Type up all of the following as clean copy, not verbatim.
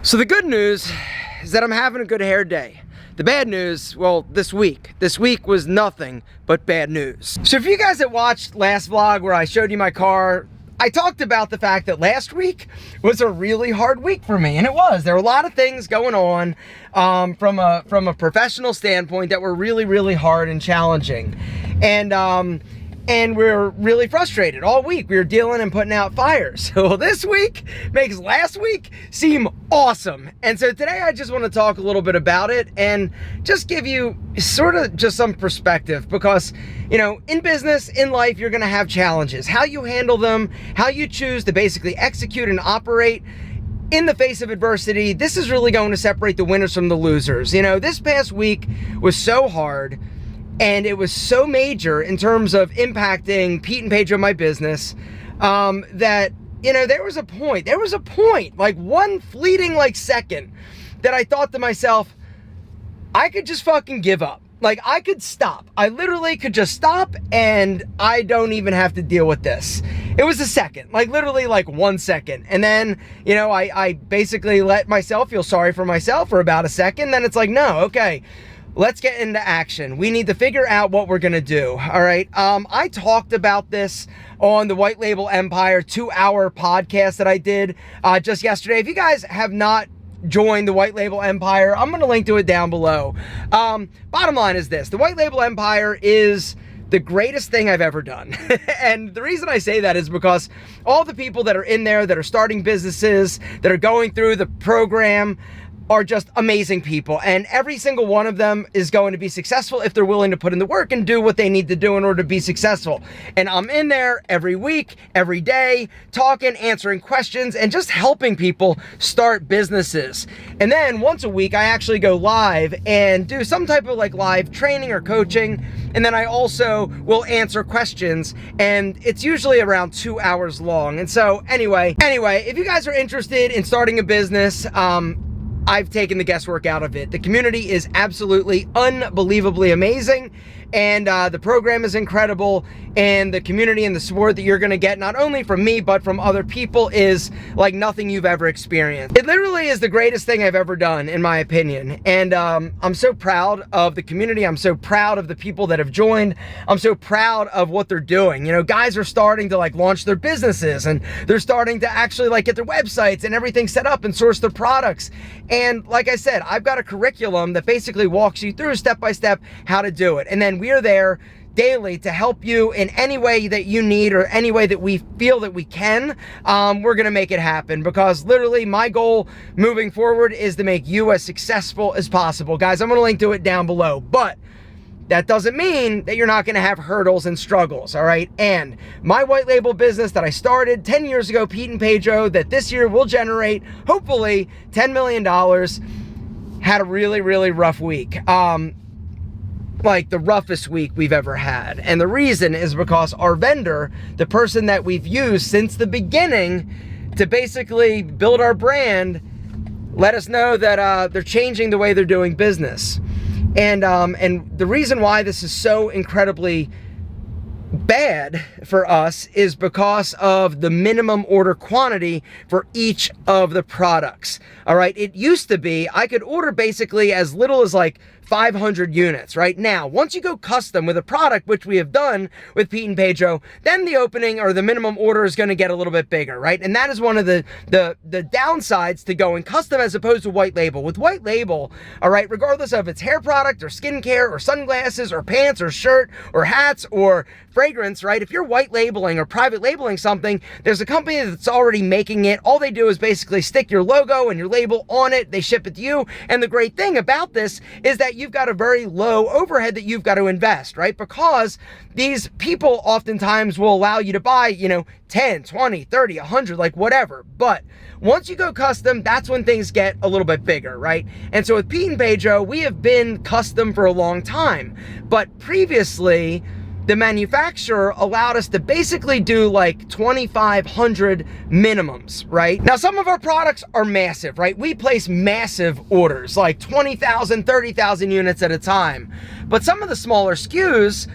So the good news is that I'm having a good hair day. The bad news, well, this week was nothing but bad news. So if you guys that watched last vlog where I showed you my car, I talked about the fact that last week was a really hard week for me, and it was. There were a lot of things going on from a professional standpoint that were really, really hard and challenging. And we're really frustrated all week. We were dealing and putting out fires. So this week makes last week seem awesome. And so today I just want to talk a little bit about it and just give you sort of just some perspective, because, you know, in business, in life, you're going to have challenges. How you handle them, how you choose to basically execute and operate in the face of adversity, this is really going to separate the winners from the losers. You know, this past week was so hard. And it was so major in terms of impacting Pete and Pedro, my business, that, you know, there was a point, like one fleeting like second, that I thought to myself, I could just fucking give up. Like, I could stop. I literally could just stop and I don't even have to deal with this. It was a second, like literally like 1 second. And then, you know, I basically let myself feel sorry for myself for about a second. Then it's like, no, okay. Let's get into action. We need to figure out what we're gonna do, all right? I talked about this on the White Label Empire 2-hour podcast that I did just yesterday. If you guys have not joined the White Label Empire, I'm gonna link to it down below. Bottom line is this: the White Label Empire is the greatest thing I've ever done. And the reason I say that is because all the people that are in there that are starting businesses, that are going through the program, are just amazing people, and every single one of them is going to be successful if they're willing to put in the work and do what they need to do in order to be successful. And I'm in there every week, every day, talking, answering questions, and just helping people start businesses. And then once a week, I actually go live and do some type of like live training or coaching. And then I also will answer questions, and it's usually around 2 hours long. And so anyway, if you guys are interested in starting a business, I've taken the guesswork out of it. The community is absolutely unbelievably amazing, and the program is incredible, and the community and the support that you're gonna get, not only from me, but from other people, is like nothing you've ever experienced. It literally is the greatest thing I've ever done, in my opinion. And I'm so proud of the community. I'm so proud of the people that have joined. I'm so proud of what they're doing. You know, guys are starting to like launch their businesses, and they're starting to actually like get their websites and everything set up and source their products. And like I said, I've got a curriculum that basically walks you through step by step how to do it. And then we are there daily to help you in any way that you need, or any way that we feel that we can. We're gonna make it happen, because literally my goal moving forward is to make you as successful as possible. Guys, I'm gonna link to it down below, but that doesn't mean that you're not gonna have hurdles and struggles, all right? And my white label business that I started 10 years ago, Pete and Pedro, that this year will generate, hopefully, $10 million, had a really, really rough week. Like the roughest week we've ever had. And the reason is because our vendor, the person that we've used since the beginning to basically build our brand, let us know that they're changing the way they're doing business. And the reason why this is so incredibly bad for us is because of the minimum order quantity for each of the products. All right, it used to be I could order basically as little as like 500 units. Right now, once you go custom with a product, which we have done with Pete and Pedro, then the opening or the minimum order is going to get a little bit bigger, right? And that is one of the downsides to going custom as opposed to white label. With white label, all right, regardless of it's hair product or skincare or sunglasses or pants or shirt or hats or fragrance, right? If you're white labeling or private labeling something, there's a company that's already making it. All they do is basically stick your logo and your label on it. They ship it to you. And the great thing about this is that you've got a very low overhead that you've got to invest, right? Because these people oftentimes will allow you to buy, you know, 10, 20, 30, 100, like whatever. But once you go custom, that's when things get a little bit bigger, right? And so with Pete and Pedro, we have been custom for a long time. But previously, the manufacturer allowed us to basically do like 2,500 minimums, right? Now, some of our products are massive, right? We place massive orders, like 20,000, 30,000 units at a time. But some of the smaller SKUs,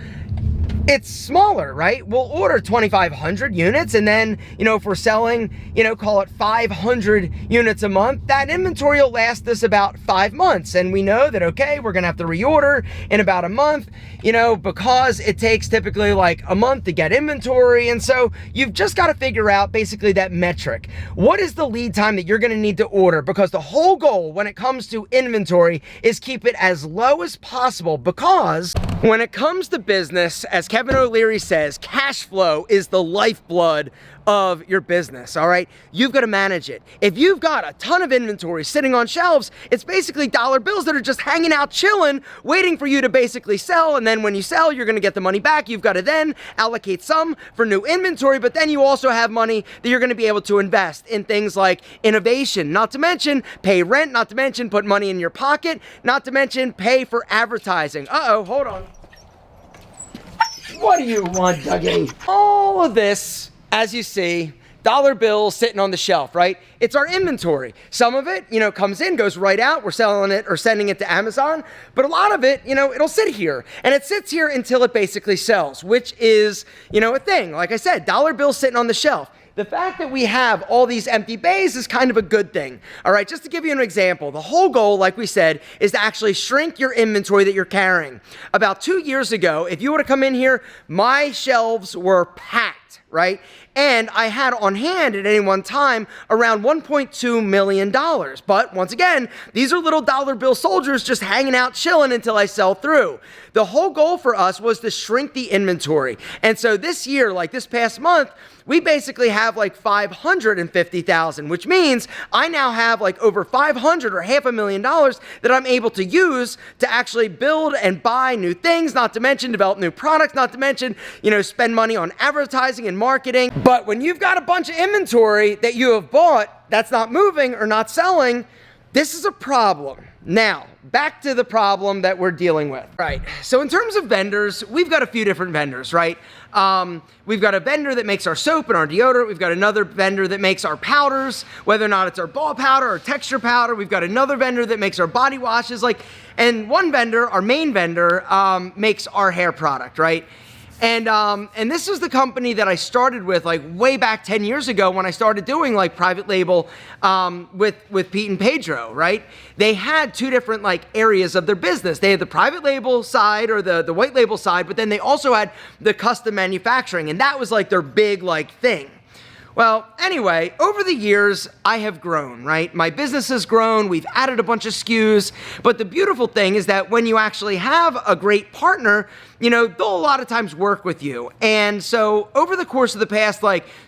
it's smaller, right? We'll order 2,500 units, and then, if we're selling, call it 500 units a month, that inventory will last us about 5 months. And we know that, okay, we're gonna have to reorder in about a month, because it takes typically like a month to get inventory. And so you've just got to figure out basically that metric. What is the lead time that you're gonna need to order? Because the whole goal when it comes to inventory is keep it as low as possible, because when it comes to business, as Kevin O'Leary says, cash flow is the lifeblood of your business, all right? You've got to manage it. If you've got a ton of inventory sitting on shelves, it's basically dollar bills that are just hanging out, chilling, waiting for you to basically sell. And then when you sell, you're going to get the money back. You've got to then allocate some for new inventory, but then you also have money that you're going to be able to invest in things like innovation, not to mention pay rent, not to mention put money in your pocket, not to mention pay for advertising. Uh-oh, hold on. What do you want, Dougie? All of this, as you see, dollar bills sitting on the shelf, right? It's our inventory. Some of it, comes in, goes right out. We're selling it or sending it to Amazon. But a lot of it, it'll sit here. And it sits here until it basically sells, which is, a thing. Like I said, dollar bills sitting on the shelf. The fact that we have all these empty bays is kind of a good thing. All right, just to give you an example, the whole goal, like we said, is to actually shrink your inventory that you're carrying. About 2 years ago, if you were to come in here, my shelves were packed, right? And I had on hand at any one time around $1.2 million. But once again, these are little dollar bill soldiers just hanging out, chilling until I sell through. The whole goal for us was to shrink the inventory. And so this year, like this past month, we basically have like 550,000, which means I now have like over 500 or $500,000 that I'm able to use to actually build and buy new things, not to mention develop new products, not to mention, spend money on advertising and marketing. But when you've got a bunch of inventory that you have bought that's not moving or not selling, this is a problem. Now, back to the problem that we're dealing with. Right, so in terms of vendors, we've got a few different vendors, right? We've got a vendor that makes our soap and our deodorant. We've got another vendor that makes our powders, whether or not it's our ball powder or texture powder. We've got another vendor that makes our body washes, and one vendor, our main vendor, makes our hair product, right? And this is the company that I started with like way back 10 years ago when I started doing like private label with Pete and Pedro, right? They had two different like areas of their business. They had the private label side or the white label side, but then they also had the custom manufacturing, and that was like their big like thing. Well, anyway, over the years, I have grown, right? My business has grown. We've added a bunch of SKUs. But the beautiful thing is that when you actually have a great partner, they'll a lot of times work with you. And so over the course of the past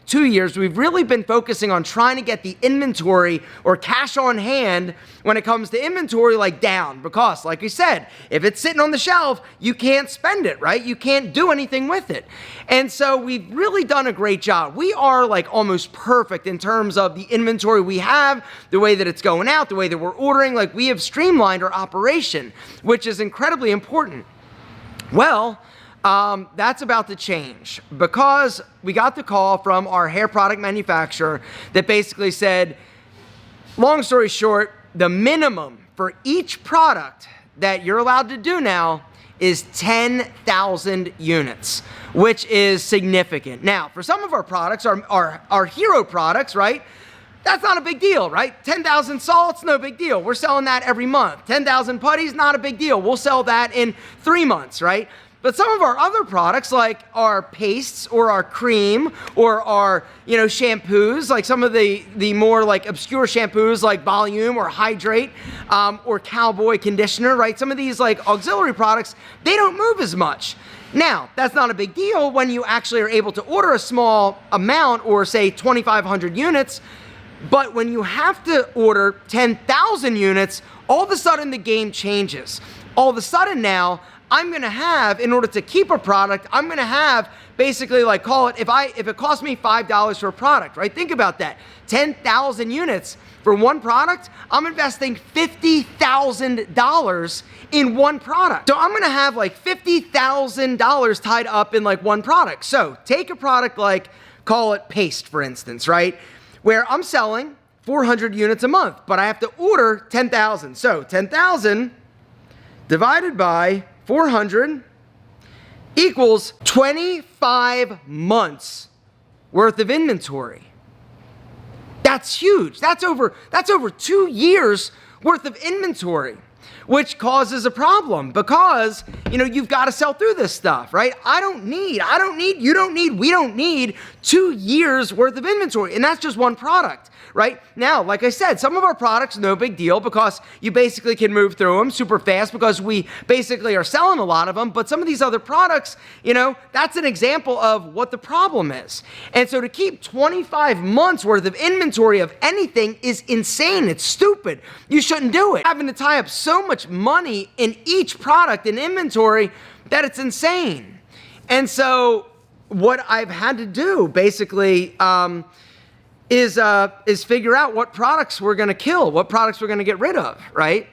2 years, we've really been focusing on trying to get the inventory or cash on hand when it comes to inventory down. Because like we said, if it's sitting on the shelf, you can't spend it, right? You can't do anything with it. And so we've really done a great job. We are almost perfect in terms of the inventory we have, the way that it's going out, the way that we're ordering. We have streamlined our operation, which is incredibly important. Well, that's about to change because we got the call from our hair product manufacturer that basically said, long story short, the minimum for each product that you're allowed to do now is 10,000 units, which is significant. Now, for some of our products, our hero products, right? That's not a big deal, right? 10,000 salts, no big deal. We're selling that every month. 10,000 putties, not a big deal. We'll sell that in 3 months, right? But some of our other products, like our pastes or our cream or our, shampoos, like some of the more obscure shampoos like Volume or Hydrate or Cowboy Conditioner, right? Some of these auxiliary products, they don't move as much. Now, that's not a big deal when you actually are able to order a small amount or say 2,500 units. But when you have to order 10,000 units, all of a sudden the game changes. All of a sudden now, I'm gonna have, in order to keep a product, I'm gonna have basically call it, if it costs me $5 for a product, right? Think about that. 10,000 units for one product, I'm investing $50,000 in one product. So I'm gonna have $50,000 tied up in one product. So take a product call it paste, for instance, right? Where I'm selling 400 units a month, but I have to order 10,000. So 10,000 divided by 400 equals 25 months worth of inventory. That's huge. That's over 2 years worth of inventory, which causes a problem because, you've got to sell through this stuff, right? We don't need 2 years worth of inventory. And that's just one product, right? Now, like I said, some of our products, no big deal because you basically can move through them super fast because we basically are selling a lot of them. But some of these other products, that's an example of what the problem is. And so to keep 25 months worth of inventory of anything is insane. It's stupid. You shouldn't do it. Having to tie up so much money in each product in inventory that it's insane. And so what I've had to do basically is figure out what products we're going to kill, what products we're going to get rid of, right?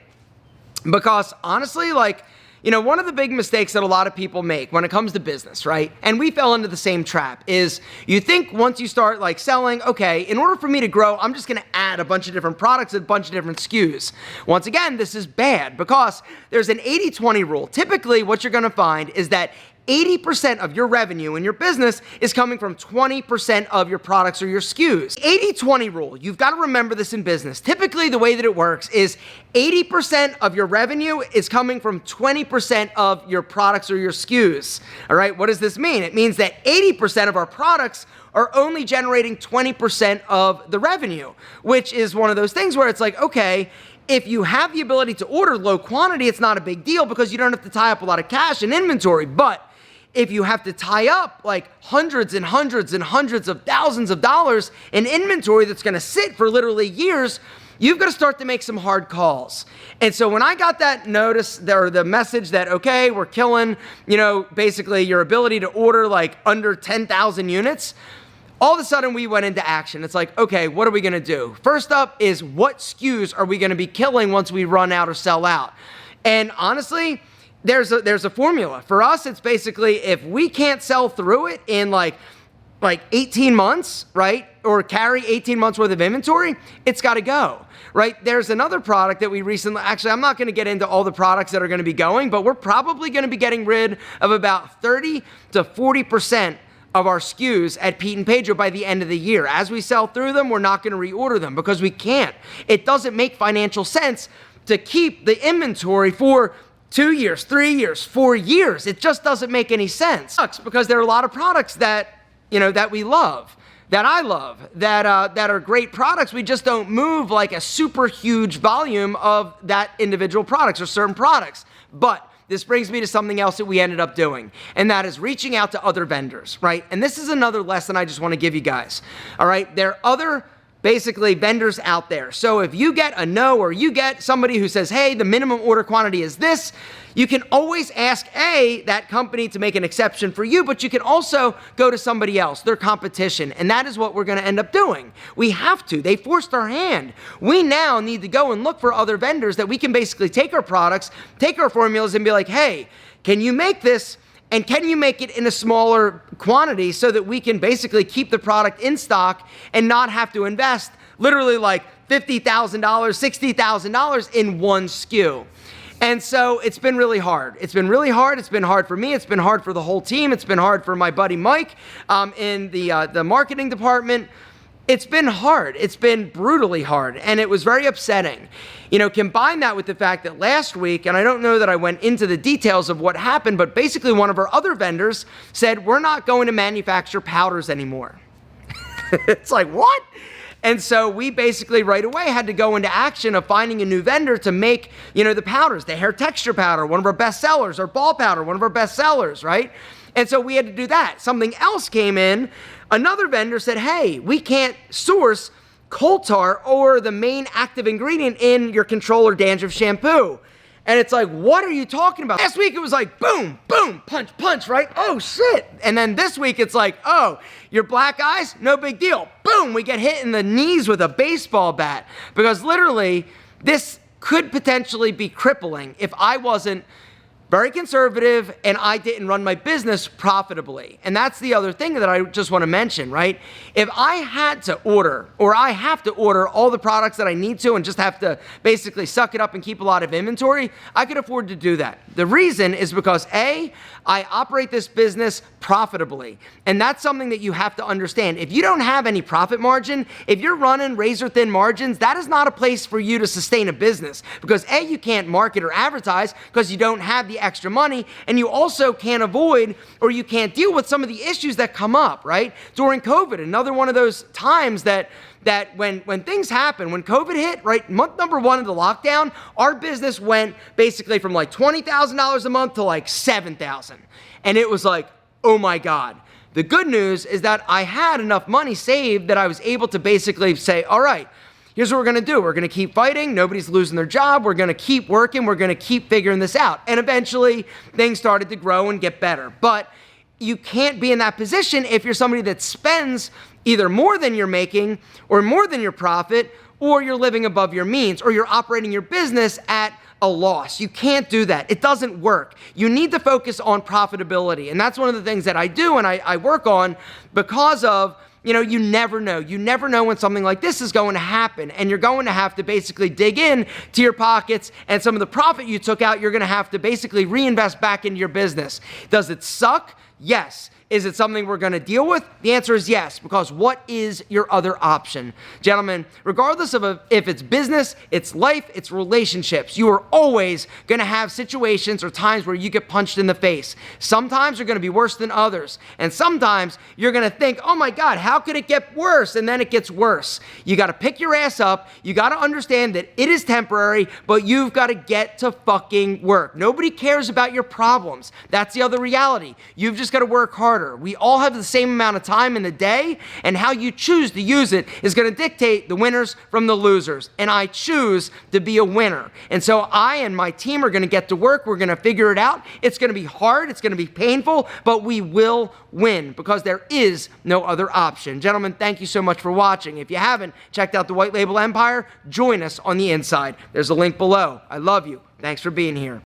Because honestly, one of the big mistakes that a lot of people make when it comes to business, right? And we fell into the same trap is you think once you start selling, okay, in order for me to grow, I'm just going to add a bunch of different products, a bunch of different SKUs. Once again, this is bad because there's an 80-20 rule. Typically, what you're going to find is that 80% of your revenue in your business is coming from 20% of your products or your SKUs. 80-20 rule, you've got to remember this in business. Typically, the way that it works is 80% of your revenue is coming from 20% of your products or your SKUs. All right, what does this mean? It means that 80% of our products are only generating 20% of the revenue, which is one of those things where it's okay, if you have the ability to order low quantity, it's not a big deal because you don't have to tie up a lot of cash in inventory. But if you have to tie up hundreds and hundreds and hundreds of thousands of dollars in inventory that's going to sit for literally years, you've got to start to make some hard calls. And so when I got that notice or the message that, okay, we're killing, basically your ability to order under 10,000 units, all of a sudden we went into action. It's okay, what are we going to do? First up is what SKUs are we going to be killing once we run out or sell out? And honestly, there's a formula. For us, it's basically if we can't sell through it in 18 months, right? Or carry 18 months worth of inventory, it's got to go, right? There's another product that we recently, actually, I'm not going to get into all the products that are going to be going, but we're probably going to be getting rid of about 30 to 40% of our SKUs at Pete and Pedro by the end of the year. As we sell through them, we're not going to reorder them because we can't. It doesn't make financial sense to keep the inventory for 2 years, 3 years, 4 years. It just doesn't make any sense. It sucks because there are a lot of products that we love, that I love, that are great products. We just don't move a super huge volume of that individual products or certain products. But this brings me to something else that we ended up doing, and that is reaching out to other vendors, right? And this is another lesson I just want to give you guys, all right? There are other basically vendors out there. So if you get a no or you get somebody who says, hey, the minimum order quantity is this, you can always ask that company to make an exception for you, but you can also go to somebody else, their competition. And that is what we're going to end up doing. We have to. They forced our hand. We now need to go and look for other vendors that we can basically take our products, take our formulas and be hey, can you make this? And can you make it in a smaller quantity so that we can basically keep the product in stock and not have to invest literally $50,000, $60,000 in one SKU? And so it's been really hard. It's been really hard. It's been hard for me. It's been hard for the whole team. It's been hard for my buddy Mike in the marketing department. It's been hard. It's been brutally hard, and it was very upsetting. Combine that with the fact that last week, and I don't know that I went into the details of what happened, but basically one of our other vendors said, we're not going to manufacture powders anymore. It's what? And so we basically right away had to go into action of finding a new vendor to make, the powders, the hair texture powder, one of our best sellers, or ball powder, one of our best sellers, right? And so we had to do that. Something else came in. Another vendor said, hey, we can't source coal tar or the main active ingredient in your controller dandruff shampoo. And it's what are you talking about? Last week it was boom, boom, punch, punch, right? Oh shit. And then this week it's oh, your black eyes, no big deal. Boom, we get hit in the knees with a baseball bat. Because literally this could potentially be crippling if I wasn't very conservative, and I didn't run my business profitably. And that's the other thing that I just want to mention, right? If I had to order, or I have to order all the products that I need to and just have to basically suck it up and keep a lot of inventory, I could afford to do that. The reason is because A, I operate this business profitably. And that's something that you have to understand. If you don't have any profit margin, if you're running razor thin margins, that is not a place for you to sustain a business, because A, you can't market or advertise because you don't have the extra money, and you also can't avoid, or you can't deal with some of the issues that come up, right? During COVID, another one of those times that when things happen, when COVID hit, right, month number 1 of the lockdown, our business went basically from like $20,000 a month to like $7,000. And it was like, oh my God. The good news is that I had enough money saved that I was able to basically say, all right, here's what we're going to do. We're going to keep fighting. Nobody's losing their job. We're going to keep working. We're going to keep figuring this out. And eventually things started to grow and get better. But you can't be in that position if you're somebody that spends either more than you're making or more than your profit, or you're living above your means, or you're operating your business at a loss. You can't do that. It doesn't work. You need to focus on profitability. And that's one of the things that I do and I work on, because of, you never know. You never know when something like this is going to happen, and you're going to have to basically dig in to your pockets, and some of the profit you took out, you're going to have to basically reinvest back into your business. Does it suck? Yes. Is it something we're going to deal with? The answer is yes, because what is your other option? Gentlemen, regardless of if it's business, it's life, it's relationships, you are always going to have situations or times where you get punched in the face. Sometimes they're going to be worse than others. And sometimes you're going to think, oh my God, how could it get worse? And then it gets worse. You got to pick your ass up. You got to understand that it is temporary, but you've got to get to fucking work. Nobody cares about your problems. That's the other reality. You've just got to work harder. We all have the same amount of time in the day, and how you choose to use it is going to dictate the winners from the losers. And I choose to be a winner. And so I and my team are going to get to work. We're going to figure it out. It's going to be hard. It's going to be painful, but we will win, because there is no other option. Gentlemen, thank you so much for watching. If you haven't checked out the White Label Empire, join us on the inside. There's a link below. I love you. Thanks for being here.